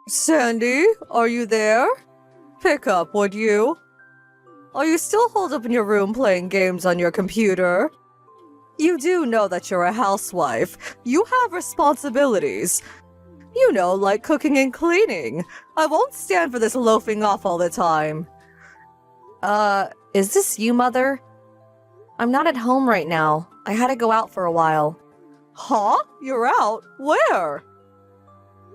Sandy, are you there? Pick up, would you? Are you still holed up in your room playing games on your computer? You do know that you're a housewife. You have responsibilities. You know, like cooking and cleaning. I won't stand for this loafing off all the time. Is this you, Mother? I'm not at home right now. I had to go out for a while. Huh? You're out? Where?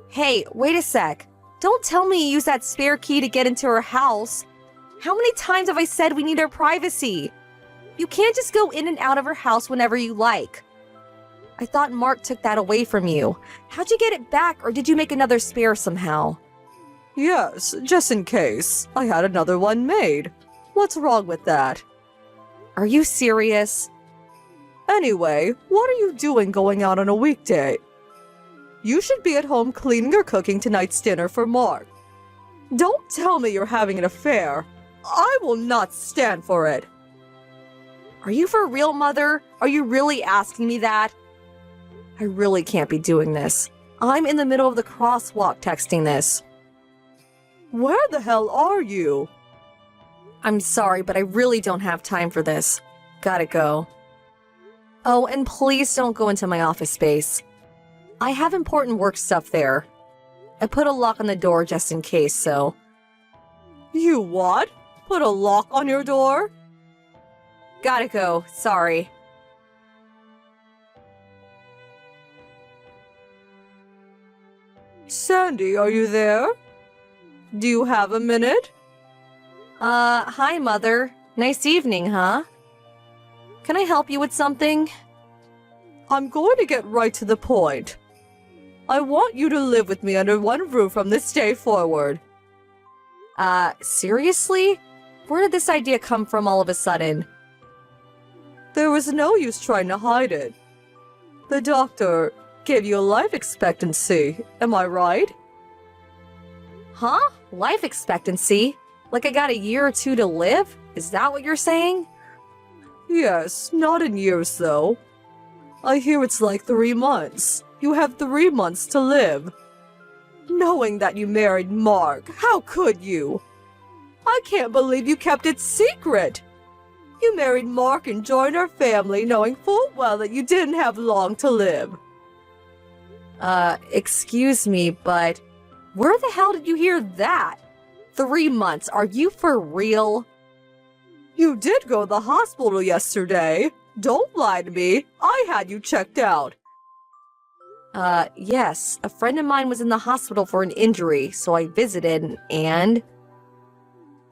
Hey, wait a sec. Don't tell me you used that spare key to get into her house. How many times have I said we need our privacy? You can't just go in and out of her house whenever you like. I thought Mark took that away from you. How'd you get it back, or did you make another spare somehow? Yes, just in case. I had another one made. What's wrong with that? Are you serious? Anyway, what are you doing going out on a weekday? You should be at home cleaning or cooking tonight's dinner for Mark. Don't tell me you're having an affair. I will not stand for it. Are you for real, Mother? Are you really asking me that? I really can't be doing this. I'm in the middle of the crosswalk texting this. Where the hell are you? I'm sorry, but I really don't have time for this. Gotta go. Oh, and please don't go into my office space. I have important work stuff there. I put a lock on the door just in case, so... You what? Put a lock on your door? Gotta go, sorry. Sandy, are you there? Do you have a minute? Hi, Mother. Nice evening, huh? Can I help you with something? I'm going to get right to the point. I want you to live with me under one roof from this day forward. Seriously? Where did this idea come from all of a sudden? There was no use trying to hide it. The doctor gave you a life expectancy, am I right? Huh? Life expectancy? Like I got a year or two to live? Is that what you're saying? Yes, not in years though. I hear it's like 3 months. You have 3 months to live. Knowing that you married Mark, how could you? I can't believe you kept it secret. You married Mark and joined our family knowing full well that you didn't have long to live. Excuse me, but where the hell did you hear that? 3 months, are you for real? You did go to the hospital yesterday. Don't lie to me. I had you checked out. Yes. A friend of mine was in the hospital for an injury, so I visited, and...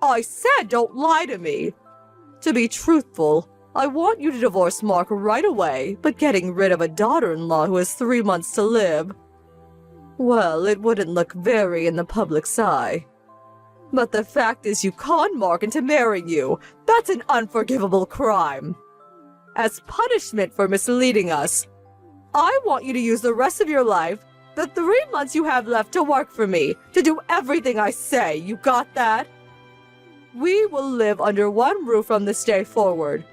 I said don't lie to me. To be truthful, I want you to divorce Mark right away, but getting rid of a daughter-in-law who has 3 months to live, well, it wouldn't look very in the public's eye. But the fact is you conned Mark into marrying you. That's an unforgivable crime. As punishment for misleading us, I want you to use the rest of your life, the 3 months you have left to work for me, to do everything I say. You got that? We will live under one roof from this day forward.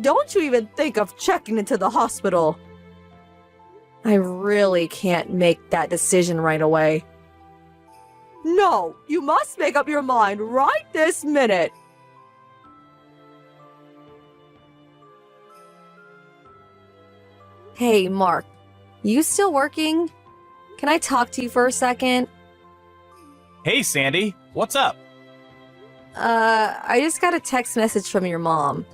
Don't you even think of checking into the hospital. I really can't make that decision right away. No, you must make up your mind right this minute. Hey, Mark, you still working? Can I talk to you for a second? Hey, Sandy, what's up? I just got a text message from your mom.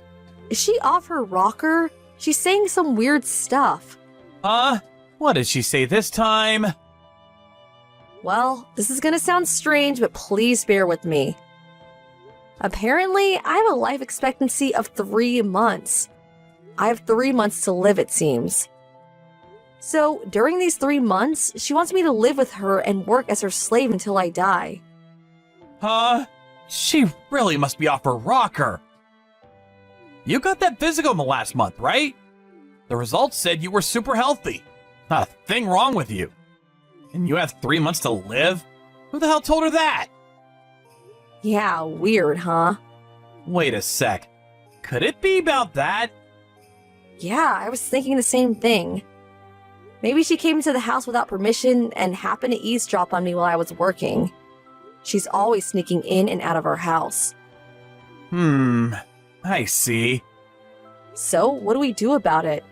Is she off her rocker? She's saying some weird stuff. What did she say this time? Well, this is gonna sound strange, but please bear with me. Apparently, I have a life expectancy of 3 months. I have 3 months to live, it seems. So, during these 3 months, she wants me to live with her and work as her slave until I die. She really must be off her rocker. You got that physical last month, right? The results said you were super healthy. Not a thing wrong with you. And you have 3 months to live? Who the hell told her that? Yeah, weird, huh? Wait a sec. Could it be about that? Yeah, I was thinking the same thing. Maybe she came into the house without permission and happened to eavesdrop on me while I was working. She's always sneaking in and out of our house. I see. So, what do we do about it?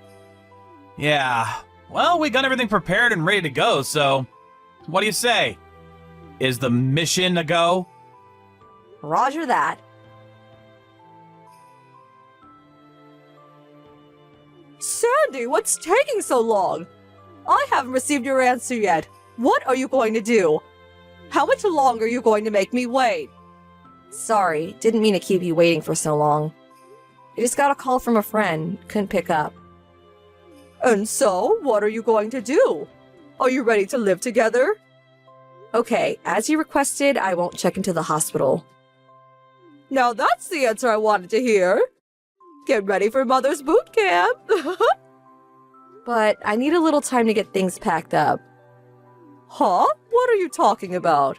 Yeah, well, we got everything prepared and ready to go, so what do you say? Is the mission a go? Roger that. Sandy, what's taking so long? I haven't received your answer yet. What are you going to do? How much longer are you going to make me wait? Sorry, didn't mean to keep you waiting for so long. I just got a call from a friend, couldn't pick up. And so, what are you going to do? Are you ready to live together? Okay, as you requested, I won't check into the hospital. Now that's the answer I wanted to hear. Get ready for Mother's boot camp. But I need a little time to get things packed up. Huh? What are you talking about?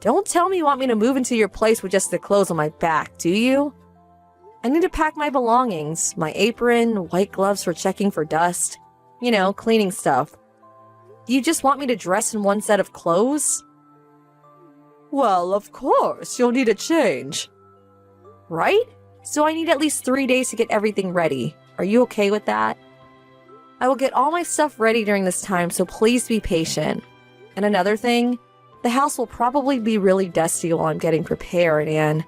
Don't tell me you want me to move into your place with just the clothes on my back, do you? I need to pack my belongings, my apron, white gloves for checking for dust. You know, cleaning stuff. Do you just want me to dress in one set of clothes? Well, of course, you'll need a change. Right? So I need at least 3 days to get everything ready. Are you okay with that? I will get all my stuff ready during this time, so please be patient. And another thing, the house will probably be really dusty while I'm getting prepared, and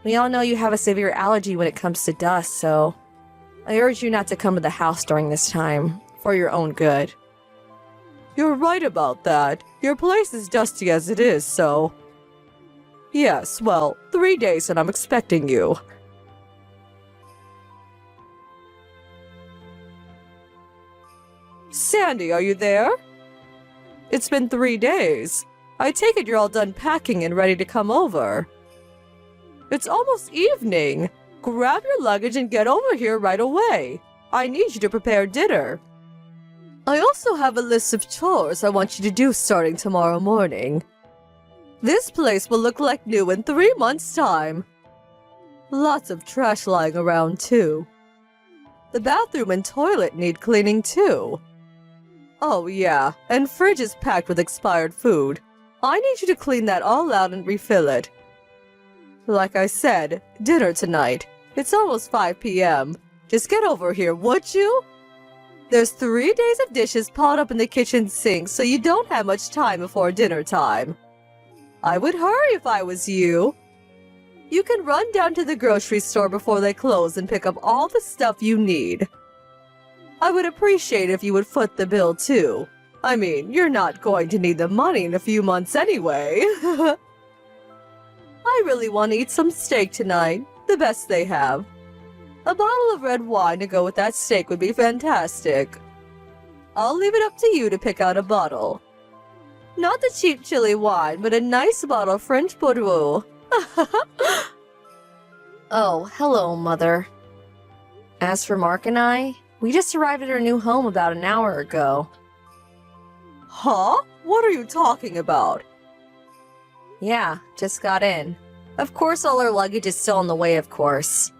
we all know you have a severe allergy when it comes to dust, so I urge you not to come to the house during this time, for your own good. You're right about that. Your place is dusty as it is, so... Yes, well, 3 days and I'm expecting you. Sandy, are you there? It's been 3 days. I take it you're all done packing and ready to come over. It's almost evening. Grab your luggage and get over here right away. I need you to prepare dinner. I also have a list of chores I want you to do starting tomorrow morning. This place will look like new in 3 months' time. Lots of trash lying around, too. The bathroom and toilet need cleaning, too. Oh, yeah, and fridge is packed with expired food. I need you to clean that all out and refill it. Like I said, dinner tonight. It's almost 5 p.m. Just get over here, would you? There's 3 days of dishes piled up in the kitchen sink, so you don't have much time before dinner time. I would hurry if I was you. You can run down to the grocery store before they close and pick up all the stuff you need. I would appreciate if you would foot the bill, too. I mean, you're not going to need the money in a few months anyway. I really want to eat some steak tonight, the best they have. A bottle of red wine to go with that steak would be fantastic. I'll leave it up to you to pick out a bottle. Not the cheap chili wine, but a nice bottle of French Bordeaux. Oh, hello, Mother. As for Mark and I, we just arrived at our new home about an hour ago. Huh? What are you talking about? Yeah, just got in. Of course, all our luggage is still on the way, of course.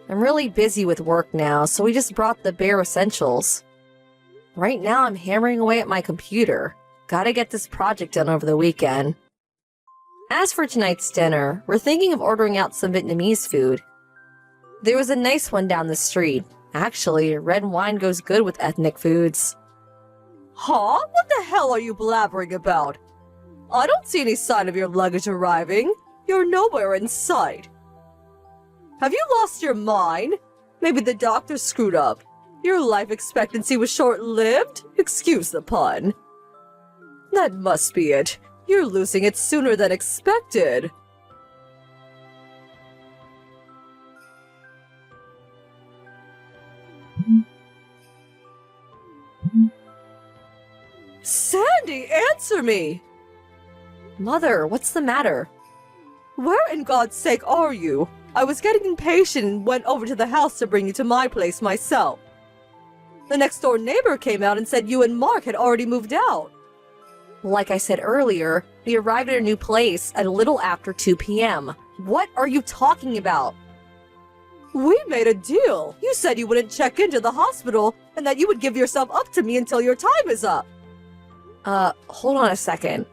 I'm really busy with work now, so we just brought the bare essentials. Right now, I'm hammering away at my computer. Gotta get this project done over the weekend. As for tonight's dinner, we're thinking of ordering out some Vietnamese food. There was a nice one down the street. Actually, red wine goes good with ethnic foods. Huh? What the hell are you blabbering about? I don't see any sign of your luggage arriving. You're nowhere in sight. Have you lost your mind? Maybe the doctor screwed up. Your life expectancy was short-lived? Excuse the pun. That must be it. You're losing it sooner than expected. Sandy, answer me! Mother, what's the matter? Where in God's sake are you? I was getting impatient and went over to the house to bring you to my place myself. The next-door neighbor came out and said you and Mark had already moved out. Like I said earlier, we arrived at our new place at a little after 2 p.m. What are you talking about? We made a deal. You said you wouldn't check into the hospital and that you would give yourself up to me until your time is up. Hold on a second.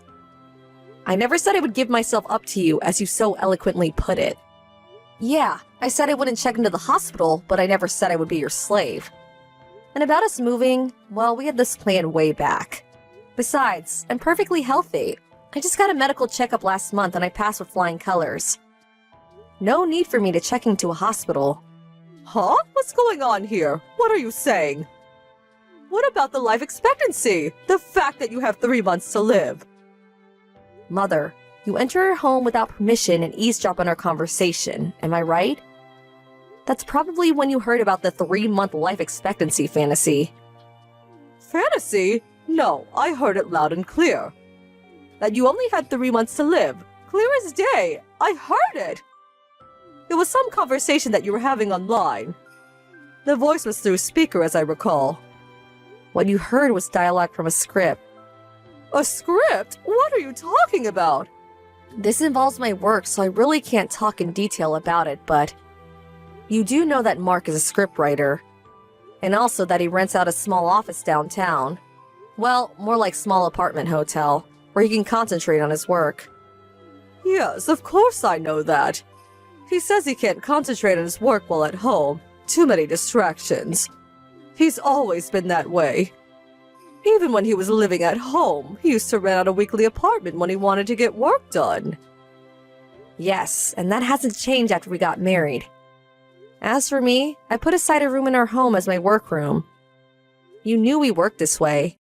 I never said I would give myself up to you, as you so eloquently put it. Yeah, I said I wouldn't check into the hospital, but I never said I would be your slave. And about us moving, well, we had this plan way back. Besides, I'm perfectly healthy. I just got a medical checkup last month and I passed with flying colors. No need for me to check into a hospital. Huh? What's going on here? What are you saying? What about the life expectancy? The fact that you have 3 months to live? Mother, you enter our home without permission and eavesdrop on our conversation, am I right? That's probably when you heard about the 3-month life expectancy fantasy. Fantasy? No, I heard it loud and clear. That you only had 3 months to live. Clear as day. I heard it. It was some conversation that you were having online. The voice was through speaker, as I recall. What you heard was dialogue from a script. A script? What are you talking about? This involves my work, so I really can't talk in detail about it, but you do know that Mark is a scriptwriter, and also that he rents out a small office downtown. Well, more like small apartment hotel, where he can concentrate on his work. Yes, of course I know that. He says he can't concentrate on his work while at home. Too many distractions. He's always been that way. Even when he was living at home, he used to rent out a weekly apartment when he wanted to get work done. Yes, and that hasn't changed after we got married. As for me, I put aside a room in our home as my workroom. You knew we worked this way,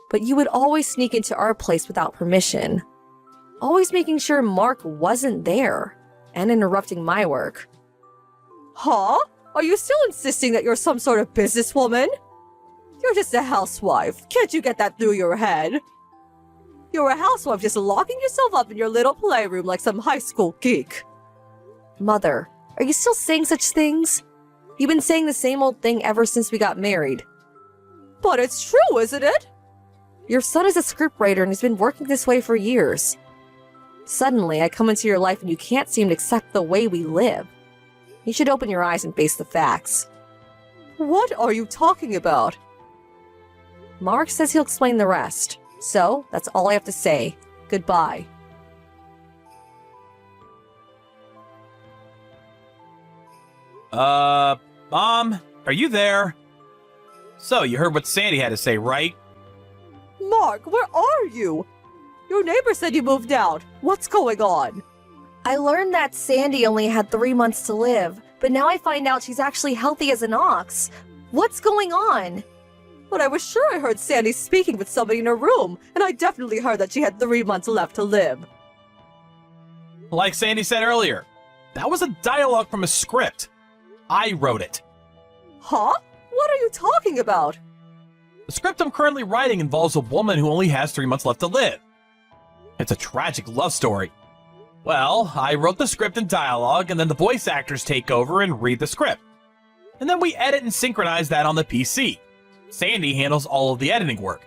but you would always sneak into our place without permission, always making sure Mark wasn't there and interrupting my work. Huh? Are you still insisting that you're some sort of businesswoman? You're just a housewife. Can't you get that through your head? You're a housewife just locking yourself up in your little playroom like some high school geek. Mother, are you still saying such things? You've been saying the same old thing ever since we got married. But it's true, isn't it? Your son is a scriptwriter and has been working this way for years. Suddenly, I come into your life and you can't seem to accept the way we live. You should open your eyes and face the facts. What are you talking about? Mark says he'll explain the rest. So, that's all I have to say. Goodbye. Mom, are you there? So, you heard what Sandy had to say, right? Mark, where are you? Your neighbor said you moved out. What's going on? I learned that Sandy only had 3 months to live, but now I find out she's actually healthy as an ox. What's going on? But I was sure I heard Sandy speaking with somebody in her room, and I definitely heard that she had 3 months left to live. Like Sandy said earlier, that was a dialogue from a script. I wrote it. Huh? What are you talking about? The script I'm currently writing involves a woman who only has 3 months left to live. It's a tragic love story. Well, I wrote the script in dialogue, and then the voice actors take over and read the script. And then we edit and synchronize that on the PC. Sandy handles all of the editing work.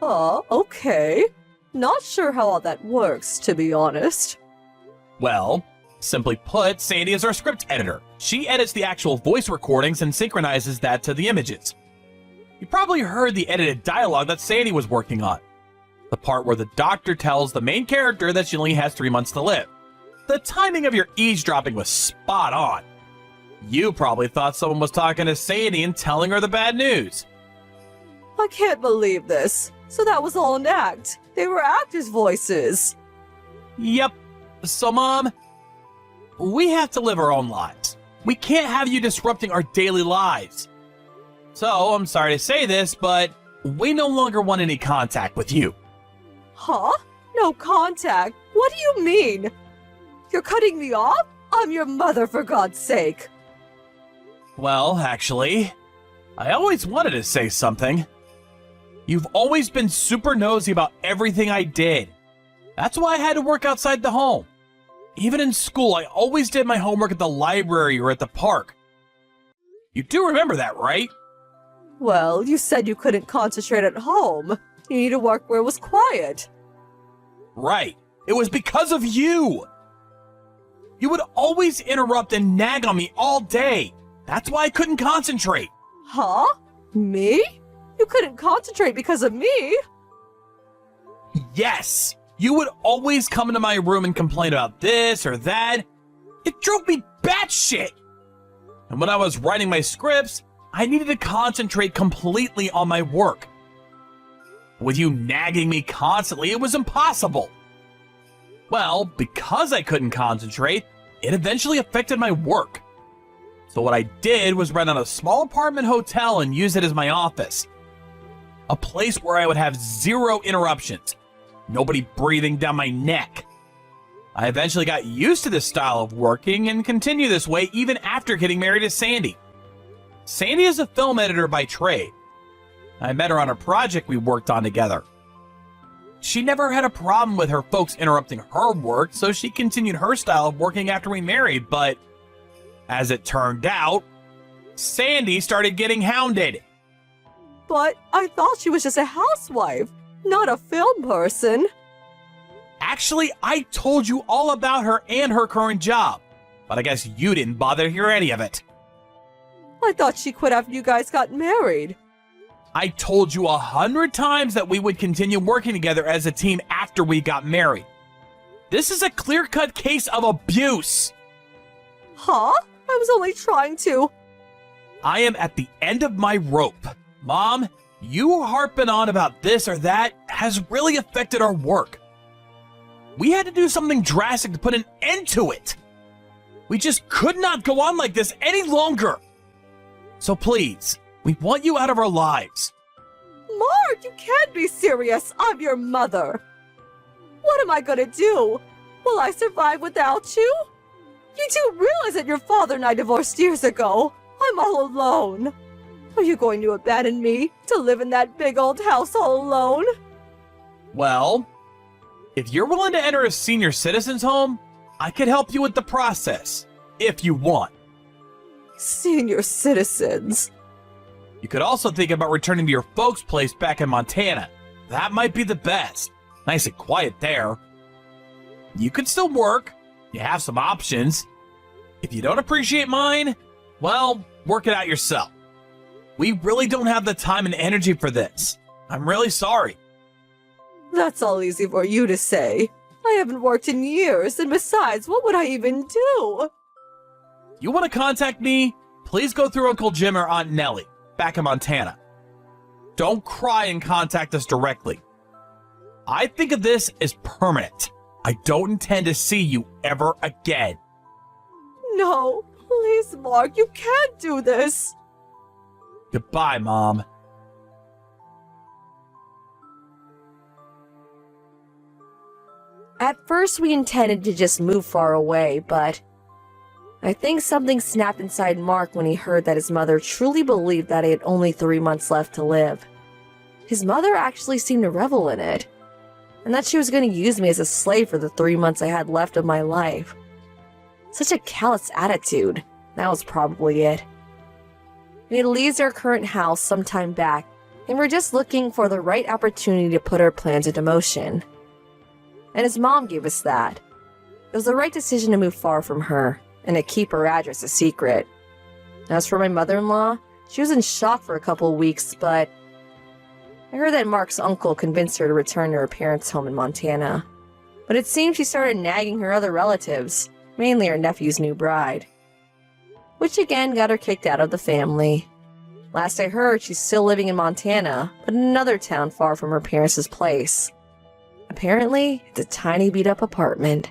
Oh, okay. Not sure how all that works, to be honest. Well, simply put, Sandy is our script editor. She edits the actual voice recordings and synchronizes that to the images. You probably heard the edited dialogue that Sandy was working on. The part where the doctor tells the main character that she only has 3 months to live. The timing of your eavesdropping was spot on. You probably thought someone was talking to Sandy and telling her the bad news. I can't believe this. So that was all an act. They were actors' voices. Yep. So, Mom, we have to live our own lives. We can't have you disrupting our daily lives. So, I'm sorry to say this, but we no longer want any contact with you. Huh? No contact? What do you mean? You're cutting me off? I'm your mother, for God's sake. Well, actually, I always wanted to say something. You've always been super nosy about everything I did. That's why I had to work outside the home. Even in school, I always did my homework at the library or at the park. You do remember that, right? Well, you said you couldn't concentrate at home. You need to work where it was quiet. Right. It was because of you. You would always interrupt and nag on me all day. That's why I couldn't concentrate. Huh? Me? You couldn't concentrate because of me. Yes, you would always come into my room and complain about this or that. It drove me batshit. And when I was writing my scripts, I needed to concentrate completely on my work. With you nagging me constantly, it was impossible. Well, because I couldn't concentrate, it eventually affected my work. So what I did was rent out a small apartment hotel and use it as my office. A place where I would have zero interruptions. Nobody breathing down my neck. I eventually got used to this style of working and continue this way even after getting married to Sandy. Sandy is a film editor by trade. I met her on a project we worked on together. She never had a problem with her folks interrupting her work, so she continued her style of working after we married, but as it turned out, Sandy started getting hounded. But I thought she was just a housewife, not a film person. Actually, I told you all about her and her current job, but I guess you didn't bother to hear any of it. I thought she quit after you guys got married. I told you 100 times that we would continue working together as a team after we got married. This is a clear-cut case of abuse. Huh? I was only trying to. I am at the end of my rope. Mom, you harping on about this or that has really affected our work. We had to do something drastic to put an end to it. We just could not go on like this any longer. So please, we want you out of our lives. Mark, you can't be serious. I'm your mother. What am I gonna do? Will I survive without you? You do realize that your father and I divorced years ago. I'm all alone. Are you going to abandon me to live in that big old house all alone? Well, if you're willing to enter a senior citizen's home, I could help you with the process, if you want. Senior citizens. You could also think about returning to your folks' place back in Montana. That might be the best. Nice and quiet there. You could still work. You have some options. If you don't appreciate mine, well, work it out yourself. We really don't have the time and energy for this. I'm really sorry. That's all easy for you to say. I haven't worked in years, and besides, what would I even do? You want to contact me? Please go through Uncle Jim or Aunt Nellie, back in Montana. Don't cry and contact us directly. I think of this as permanent. I don't intend to see you ever again. No, please, Mark, you can't do this. Goodbye, Mom. At first, we intended to just move far away, but I think something snapped inside Mark when he heard that his mother truly believed that he had only 3 months left to live. His mother actually seemed to revel in it, and that she was going to use me as a slave for the 3 months I had left of my life. Such a callous attitude. That was probably it. We had leased our current house some time back, and we're just looking for the right opportunity to put our plans into motion. And his mom gave us that. It was the right decision to move far from her, and to keep her address a secret. As for my mother-in-law, she was in shock for a couple of weeks, but I heard that Mark's uncle convinced her to return to her parents' home in Montana. But it seems she started nagging her other relatives, mainly her nephew's new bride, which again got her kicked out of the family. Last I heard, she's still living in Montana, but in another town far from her parents' place. Apparently, it's a tiny beat-up apartment.